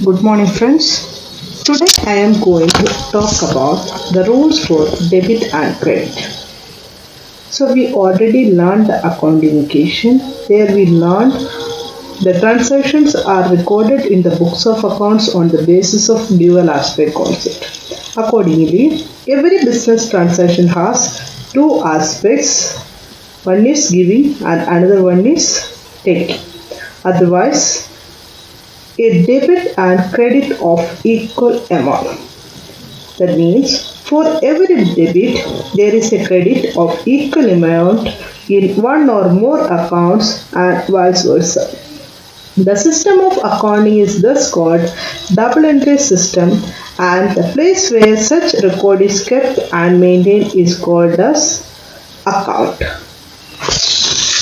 Good morning, friends. Today I am going to talk about the rules for debit and credit. So, we already learned the accounting equation where we learned the transactions are recorded in the books of accounts on the basis of dual aspect concept. Accordingly, every business transaction has two aspects, one is giving and another one is taking. Otherwise, a debit and credit of equal amount. That means for every debit, there is a credit of equal amount in one or more accounts and vice versa. The system of accounting is thus called double entry system, and the place where such record is kept and maintained is called as account.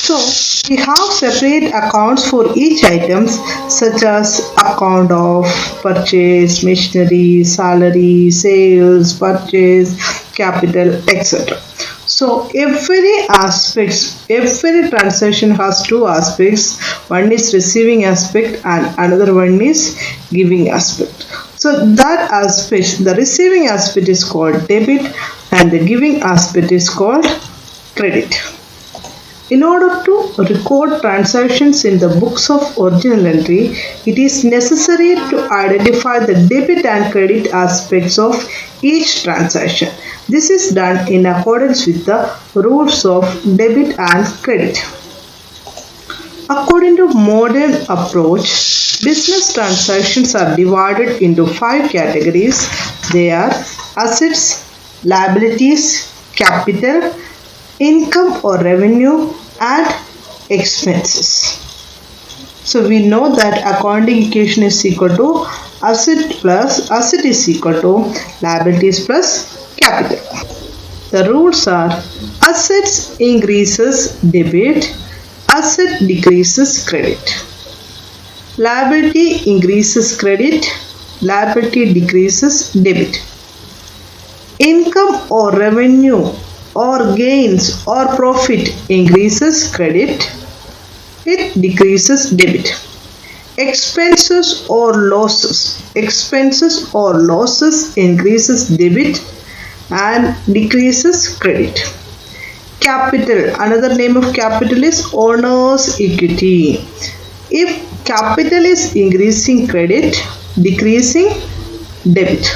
So we have separate accounts for each items such as account of purchase, machinery, salary, sales, purchase, capital, etc. So every transaction has two aspects. One is receiving aspect and another one is giving aspect. So that aspect, the receiving aspect is called debit and the giving aspect is called credit. In order to record transactions in the books of original entry, it is necessary to identify the debit and credit aspects of each transaction. This is done in accordance with the rules of debit and credit. According to modern approach, business transactions are divided into 5 categories. They are assets, liabilities, capital, income or revenue, and expenses. So we know that accounting equation is equal to asset is equal to liabilities plus capital. The rules are assets increases debit, asset decreases credit. Liability increases credit, liability decreases debit. Income or revenue or gains or profit increases credit, it decreases debit. Expenses or losses increases debit and decreases credit. Capital, another name of capital is owner's equity. If capital is increasing credit, decreasing debit.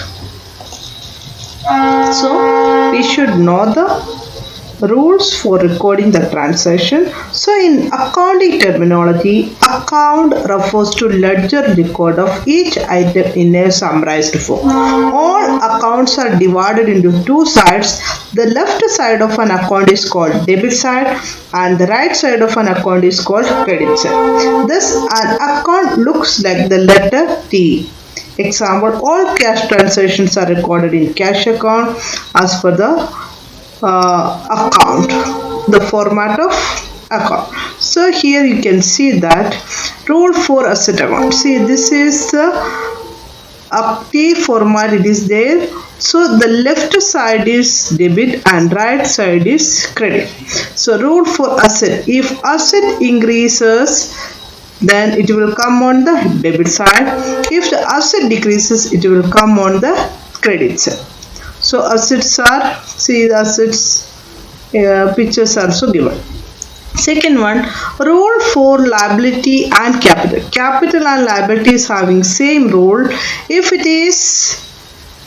So we should know the rules for recording the transaction. So in accounting terminology, account refers to ledger record of each item in a summarized form. All accounts are divided into two sides. The left side of an account is called debit side and the right side of an account is called credit side. Thus an account looks like the letter T. Example, all cash transactions are recorded in cash account as per the account, the format of account. So here you can see that rule for asset account. See, this is the T format, it is there. So the left side is debit and right side is credit. So rule for asset, if asset increases, then it will come on the debit side. If the asset decreases, it will come on the credit side. So assets are, see the assets pictures are also given. Second one, rule for liability and capital. Capital and liability is having same rule. If it is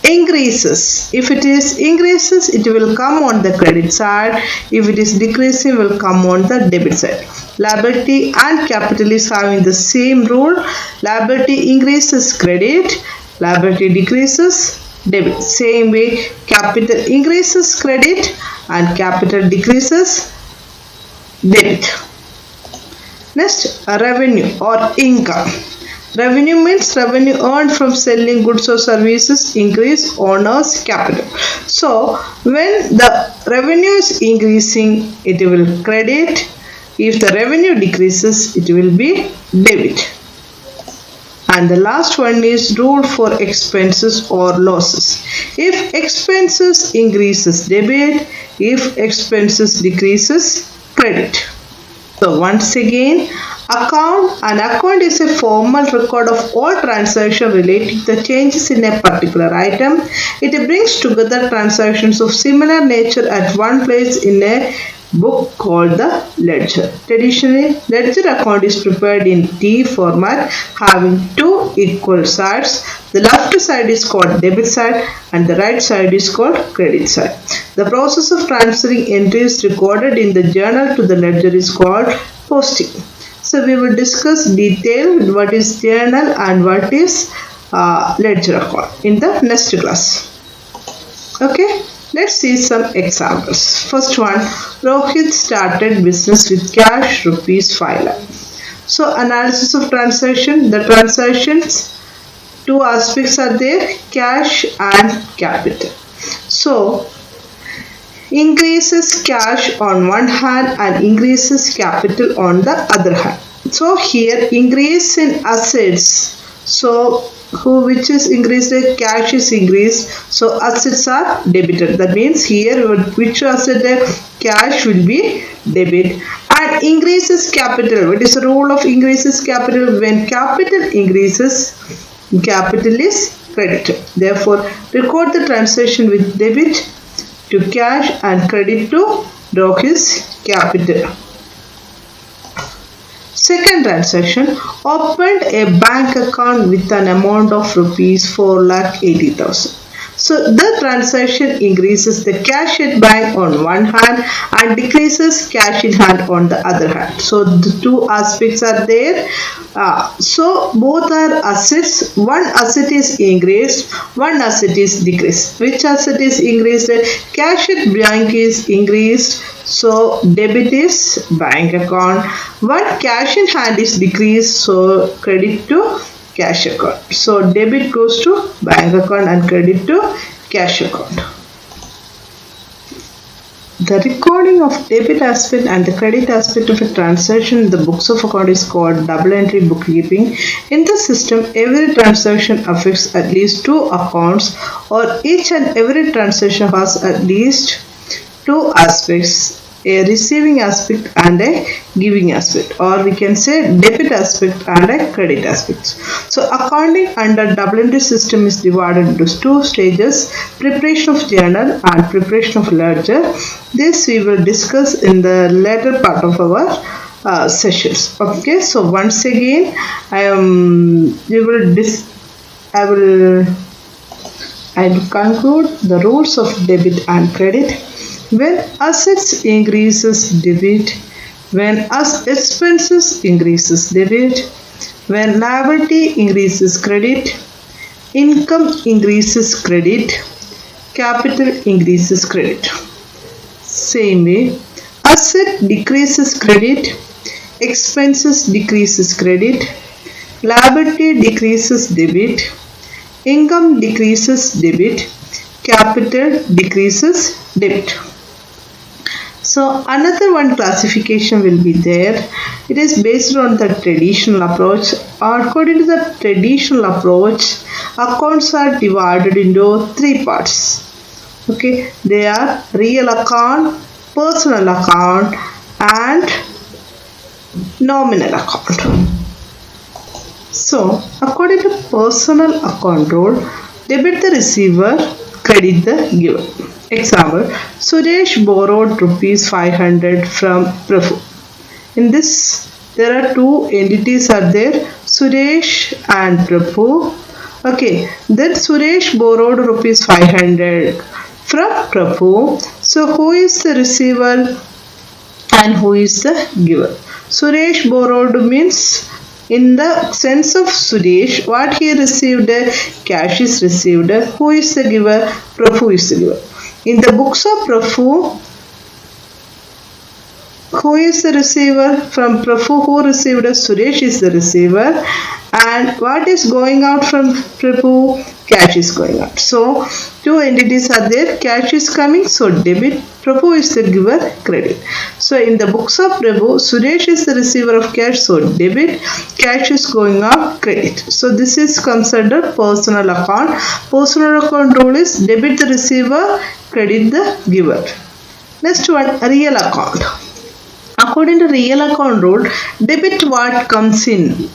increases, it will come on the credit side. If it is decreasing, it will come on the debit side. Liability and capital is having the same rule. Liability increases credit, liability decreases debit. Same way, capital increases credit and capital decreases debit. Next, revenue or income. Revenue means revenue earned from selling goods or services increase owner's capital. So when the revenue is increasing, it will credit. If the revenue decreases, it will be debit. And the last one is rule for expenses or losses. If expenses increases debit, if expenses decreases credit. So once again, An account is a formal record of all transactions relating to the changes in a particular item. It brings together transactions of similar nature at one place in a book called the ledger. Traditionally, ledger account is prepared in T format having two equal sides. The left side is called debit side and the right side is called credit side. The process of transferring entries recorded in the journal to the ledger is called posting. So we will discuss detail what is journal and what is ledger account in the next class. Okay, let's see some examples. First one, Rohit started business with cash rupees 5 lakh. So analysis of transaction. The transactions, two aspects are there, cash and capital. So increases cash on one hand and increases capital on the other hand. So here increase in assets. So which is increased? Cash is increased. So assets are debited. That means here which asset? Cash will be debit. And increases capital. What is the rule of increases capital? When capital increases, capital is credited. Therefore, record the transaction with debit to cash and credit to Rohit's capital. Second transaction, opened a bank account with an amount of rupees 4,80,000. So the transaction increases the cash at bank on one hand and decreases cash in hand on the other hand. So the two aspects are there. So both are assets. One asset is increased, one asset is decreased. Which asset is increased? Cash at bank is increased. So debit is bank account. One cash in hand is decreased. So credit to cash account. So debit goes to bank account and credit to cash account. The recording of debit aspect and the credit aspect of a transaction in the books of account is called double entry bookkeeping. In the system, every transaction affects at least two accounts, or each and every transaction has at least two aspects, a receiving aspect and a giving aspect, or we can say debit aspect and a credit aspect. So accounting under double entry system is divided into two stages: preparation of journal and preparation of ledger. This we will discuss in the later part of our sessions. Okay, so once again I will conclude the rules of debit and credit. When assets increases debit, when expenses increases debit, when liability increases credit, income increases credit, capital increases credit. Same way, asset decreases credit, expenses decreases credit, liability decreases debit, income decreases debit, capital decreases debit. So another one classification will be there. It is based on the traditional approach. According to the traditional approach, accounts are divided into three parts. Okay, they are real account, personal account and nominal account. So according to personal account rule, debit the receiver, credit the giver. Example, Suresh borrowed rupees 500 from Prabhu. In this, there are two entities are there, Suresh and Prabhu. Okay, then Suresh borrowed rupees 500 from Prabhu. So who is the receiver and who is the giver? Suresh borrowed means, in the sense of Suresh, what he received, cash is received. Who is the giver? Prabhu is the giver. In the books of Prabhu, who is the receiver? From Prabhu, who received? Suresh is the receiver. And what is going out from Prabhu? Cash is going out. So, two entities are there. Cash is coming, so debit. Prabhu is the giver, credit. So, in the books of Prabhu, Suresh is the receiver of cash, so debit. Cash is going out, credit. So, this is considered personal account. Personal account rule is debit the receiver, credit the giver. Next one, real account. According to real account rule, debit what comes in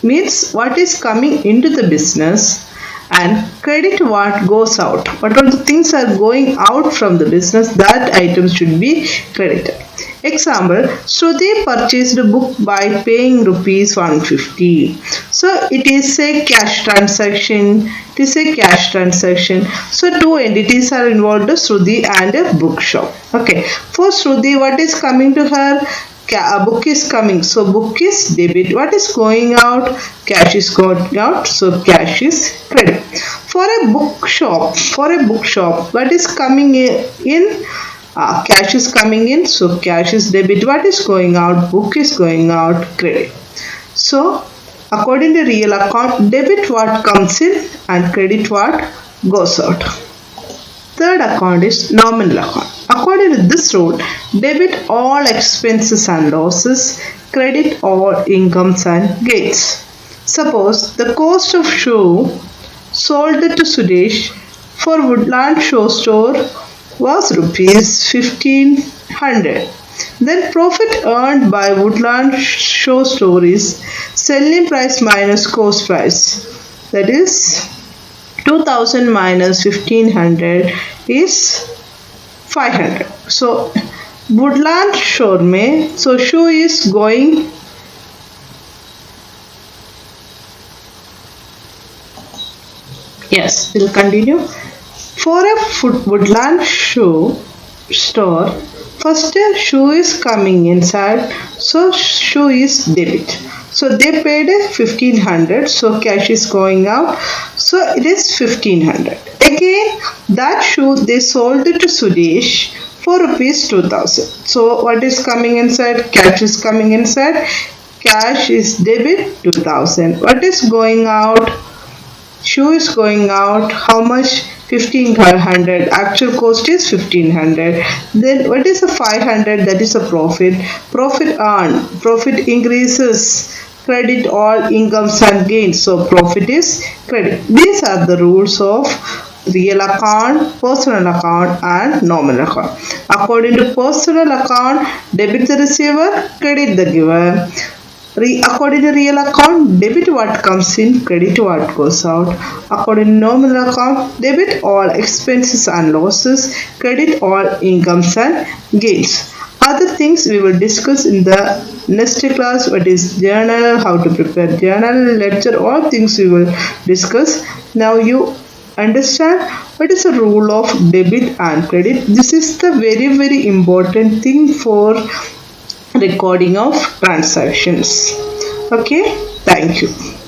means what is coming into the business, and credit what goes out. What all the things are going out from the business, that items should be credited. Example, Shruti purchased a book by paying rupees 150. So it is a cash transaction. It is a cash transaction. So two entities are involved, Shruti and a bookshop. Okay. For Shruti, what is coming to her? A book is coming, so book is debit. What is going out? Cash is going out, so cash is credit. For a bookshop, what is coming in? Cash is coming in, so cash is debit. What is going out? Book is going out, credit. So according to real account, debit what comes in and credit what goes out. Third account is nominal account. According to this rule, debit all expenses and losses, credit all incomes and gains. Suppose the cost of shoe sold to Sudesh for Woodland Shoe Store was rupees 1500. Then profit earned by Woodland Shoe Store is selling price minus cost price. That is 2000 minus 1500 is 500. So Woodland Shore में so shoe is going yes we'll continue. For a Woodland shoe store, first shoe is coming inside, so shoe is debit. So they paid 1500, so cash is going out, so it is 1500. Again, that shoe they sold it to Sudesh for rupees 2000. So what is coming inside? Cash is coming inside. Cash is debit 2000. What is going out? Shoe is going out. How much? 1500. Actual cost is 1500. Then what is the 500? That is a profit. Profit earned. Profit increases. Credit all incomes and gains. So profit is credit. These are the rules of real account, personal account and nominal account. According to personal account, debit the receiver, credit the giver. According to real account, debit what comes in, credit what goes out. According to nominal account, debit all expenses and losses, credit all incomes and gains. Other things we will discuss in the next class. What is journal, how to prepare journal, ledger, all things we will discuss. Now you understand what is the rule of debit and credit. This is the very important thing for recording of transactions. Okay, thank you.